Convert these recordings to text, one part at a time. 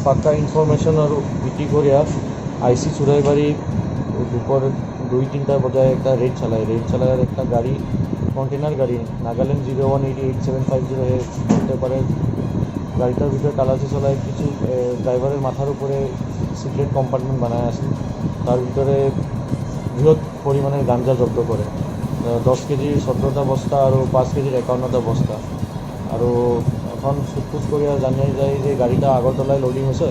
পাক্কা ইনফরমেশন আর ভিত্তি করিয়া আইসি চুরাইবাড়ি দুপুর 2-3টা বজায় একটা রেড চালায় একটা গাড়ি কন্টেনার গাড়ি নাগাল্যান্ড 0188-750 হতে পারে। গাড়িটার ভিতরে তালাচি চলায় কিছু ড্রাইভারের মাথার উপরে সিক্রেট কম্পার্টমেন্ট বানায় আছে, তার ভিতরে বৃহৎ পরিমাণের গাঞ্জা জব্দ করে 10 কেজির 17টা বস্তা আর 5 কেজির 51টা বস্তা। আর এখন সুটপুট করিয়া জানিয়ে যায় যে গাড়িটা আগরতলায় লোডিং হয়েছে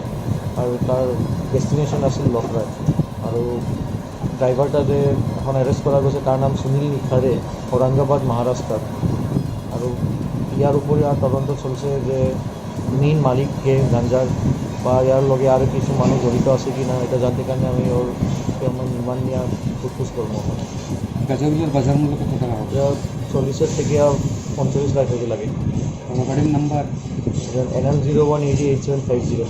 আর তার ডেস্টিনেশন আছিল লখরায়। আর ড্রাইভারটা যে এখন অ্যারেস্ট করা গেছে তার নাম সুনীল নিখারে, ঔরঙ্গাবাদ মহারাষ্ট্রার। আর ইয়ার উপরে আর তদন্ত চলছে যে মেইন মালিককে গাঞ্জার বা ইয়ার লগে আর কিছু মানুষ জড়িত আছে কি না এটা জানতে কারণে আমি ওর আমার নির্মাণ নিয়ে ফুটফুস করবো। গাঁজাগুলোর বাজার মূল্য কত টাকা হবে? 40 থেকে 45 লাখ হতে লাগে। গাড়ির নাম্বার NL 0188-750।